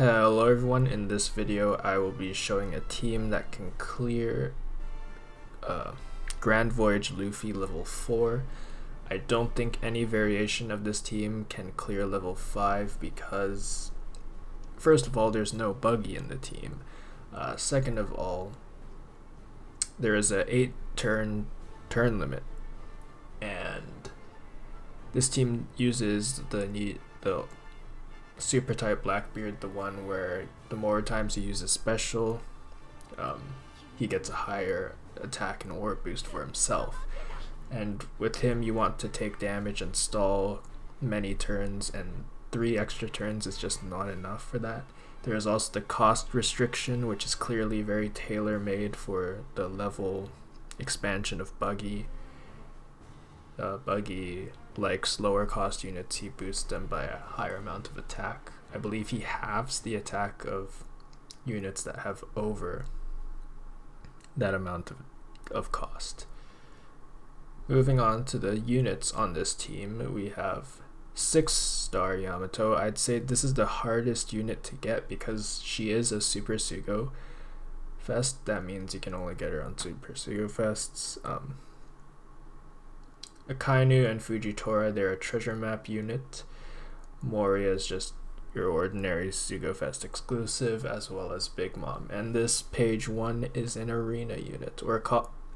Hello everyone, in this video I will be showing a team that can clear Grand Voyage Luffy level 4. I don't think any variation of this team can clear level 5 because first of all there's no buggy in the team. Second of all, there is a 8 turn limit, and this team uses the super type Blackbeard, the one where the more times he uses special, he gets a higher attack and orb boost for himself. And with him you want to take damage and stall many turns, and 3 extra turns is just not enough for that. There is also the cost restriction, which is clearly very tailor-made for the level expansion of Buggy. Buggy likes lower cost units, he boosts them by a higher amount of attack. I believe he halves the attack of units that have over that amount of cost. Moving on to the units on this team, we have 6-star Yamato. I'd say this is the hardest unit to get because she is a Super Sugo Fest. That means you can only get her on Super Sugo Fests. Akainu and Fujitora, they're a treasure map unit. Moria is just your ordinary Sugo Fest exclusive, as well as Big Mom. And this page 1 is an arena unit, or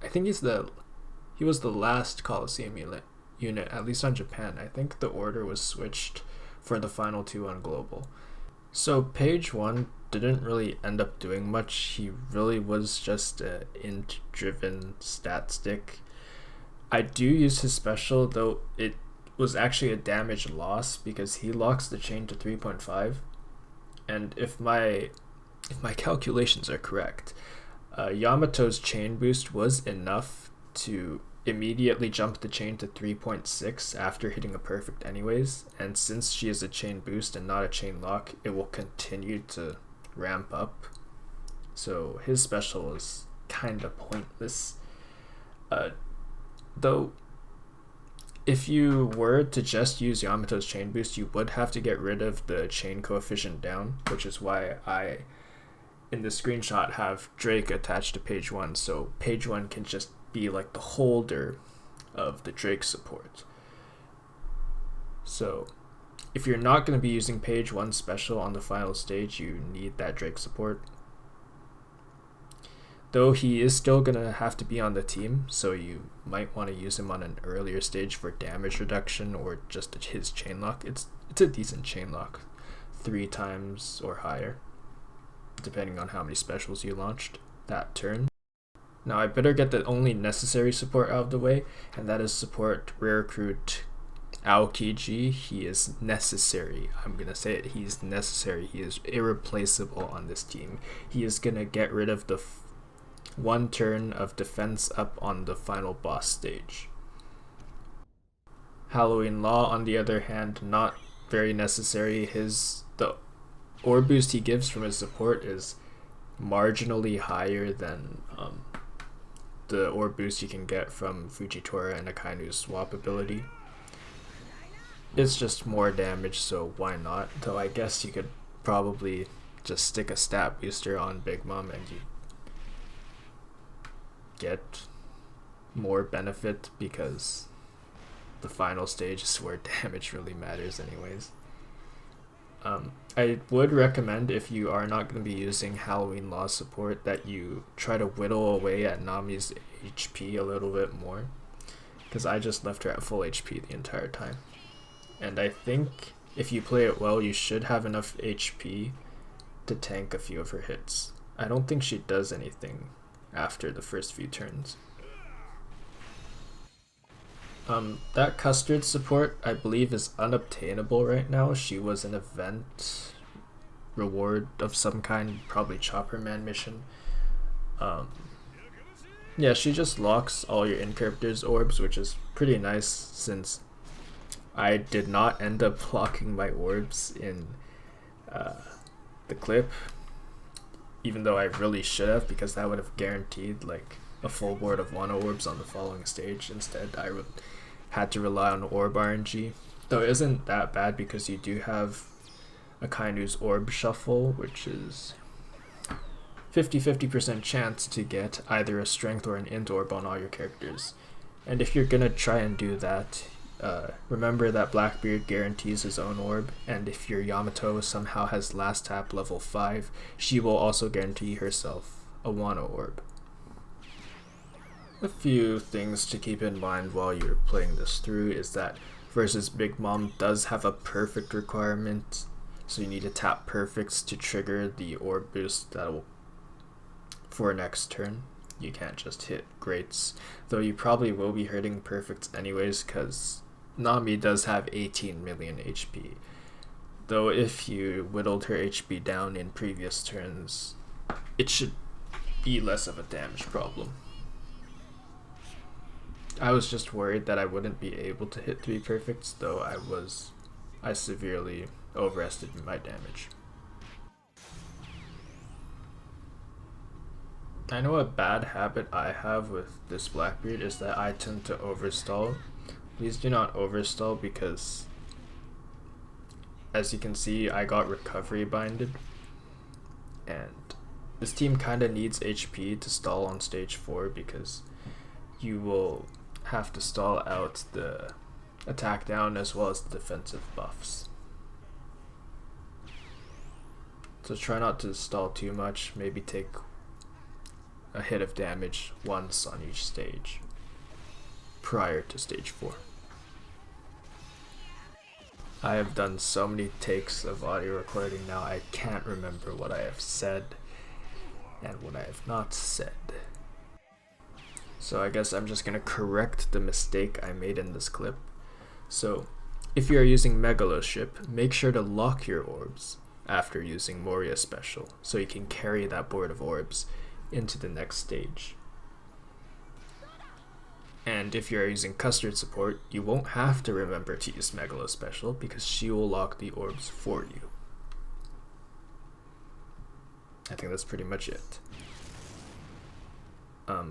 I think he was the last Coliseum unit, at least on Japan. I think the order was switched for the final 2 on global. So page 1 didn't really end up doing much. He really was just an int driven stat stick. I do use his special, though it was actually a damage loss because he locks the chain to 3.5, and if my calculations are correct, Yamato's chain boost was enough to immediately jump the chain to 3.6 after hitting a perfect anyways, and since she is a chain boost and not a chain lock, it will continue to ramp up, so his special is kinda pointless. Though, if you were to just use Yamato's chain boost, you would have to get rid of the chain coefficient down, which is why I, in the screenshot, have Drake attached to page 1, so page 1 can just be like the holder of the Drake support. So, if you're not going to be using page 1 special on the final stage, you need that Drake support. Though he is still going to have to be on the team, so you might want to use him on an earlier stage for damage reduction or just his chain lock. It's a decent chain lock, 3 times or higher, depending on how many specials you launched that turn. Now I better get the only necessary support out of the way, and that is support rare recruit Aokiji. He is necessary. I'm going to say it, he's necessary. He is irreplaceable on this team. He is going to get rid of the 1 turn of defense up on the final boss stage. Halloween Law, on the other hand, not very necessary. The orb boost he gives from his support is marginally higher than the orb boost you can get from Fujitora and Akainu's swap ability. It's just more damage, so why not? Though I guess you could probably just stick a stat booster on Big Mom and you get more benefit because the final stage is where damage really matters anyways. I would recommend, if you are not going to be using Halloween Law support, that you try to whittle away at Nami's HP a little bit more, because I just left her at full HP the entire time, and I think if you play it well you should have enough HP to tank a few of her hits. I don't think she does anything after the first few turns. That Custard support I believe is unobtainable right now. She was an event reward of some kind, probably Chopper Man mission. Yeah, she just locks all your in-characters orbs, which is pretty nice since I did not end up locking my orbs in the clip, even though I really should have, because that would have guaranteed like a full board of Wano orbs on the following stage. Instead, I had to rely on orb RNG, though it isn't that bad because you do have Akainu's Orb Shuffle, which is 50-50% chance to get either a strength or an int orb on all your characters. And if you're gonna try and do that, remember that Blackbeard guarantees his own orb, and if your Yamato somehow has last tap level 5, she will also guarantee herself a Wano orb. A few things to keep in mind while you're playing this through is that versus Big Mom does have a perfect requirement, so you need to tap perfects to trigger the orb boost that will for next turn. You can't just hit greats, though you probably will be hitting perfects anyways because Nami does have 18 million HP. Though if you whittled her HP down in previous turns, it should be less of a damage problem. I was just worried that I wouldn't be able to hit 3 perfects, though I severely overestimated my damage. I know a bad habit I have with this Blackbeard is that I tend to overstall. Please do not overstall because, as you can see, I got recovery binded, and this team kinda needs HP to stall on stage 4 because you will have to stall out the attack down as well as the defensive buffs. So try not to stall too much, maybe take a hit of damage once on each stage prior to stage 4. I have done so many takes of audio recording now I can't remember what I have said and what I have not said. So I guess I'm just gonna correct the mistake I made in this clip. So if you are using Megaloship, make sure to lock your orbs after using Moria special so you can carry that board of orbs into the next stage. And if you're using Custard support, you won't have to remember to use Megalo special because she will lock the orbs for you. I think that's pretty much it.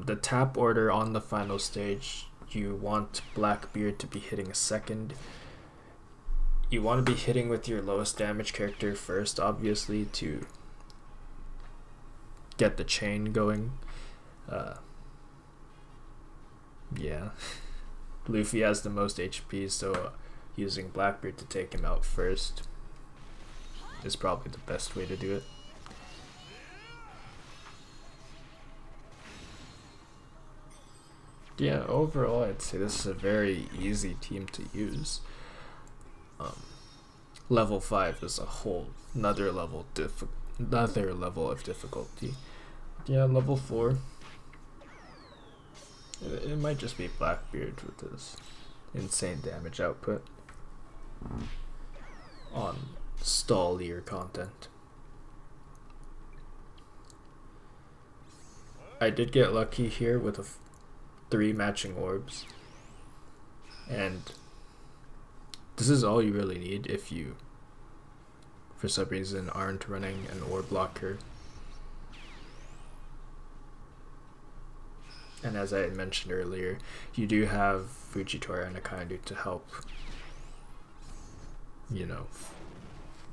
The tap order on the final stage, you want Blackbeard to be hitting second. You want to be hitting with your lowest damage character first, obviously, to get the chain going. Yeah. Luffy has the most HP, so using Blackbeard to take him out first is probably the best way to do it. Yeah, overall I'd say this is a very easy team to use. Level 5 is a whole another level of difficulty. Yeah, level 4. It might just be Blackbeard with his insane damage output on stallier content. I did get lucky here with 3 matching orbs, and this is all you really need if you for some reason aren't running an orb blocker. And as I had mentioned earlier, you do have Fujitora and Akainu to help, you know,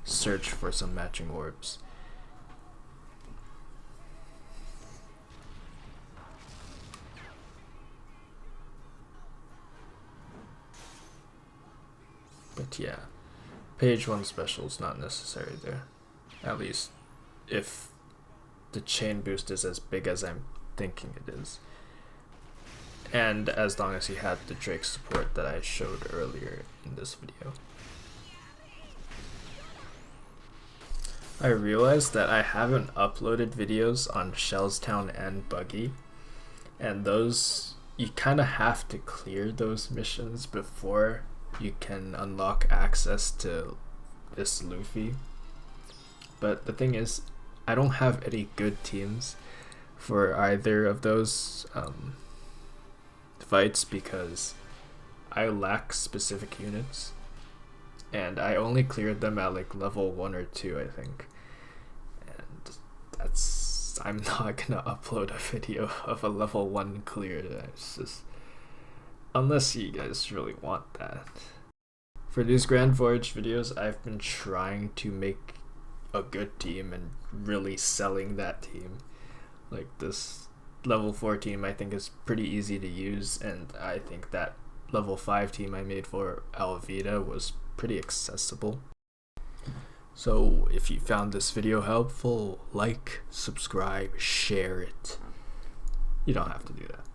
search for some matching orbs. But yeah, page 1 special is not necessary there. At least if the chain boost is as big as I'm thinking it is. And as long as he had the Drake support that I showed earlier in this video. I realized that I haven't uploaded videos on Shellstown and Buggy, and those, you kind of have to clear those missions before you can unlock access to this Luffy. But the thing is, I don't have any good teams for either of those fights because I lack specific units, and I only cleared them at like level 1 or 2, I think. And I'm not gonna upload a video of a level 1 clear. It's just, unless you guys really want that. For these Grand Voyage videos, I've been trying to make a good team and really selling that team. Like this level 4 team I think is pretty easy to use, and I think that level 5 team I made for Alvida was pretty accessible. So if you found this video helpful, like, subscribe, share it. You don't have to do that.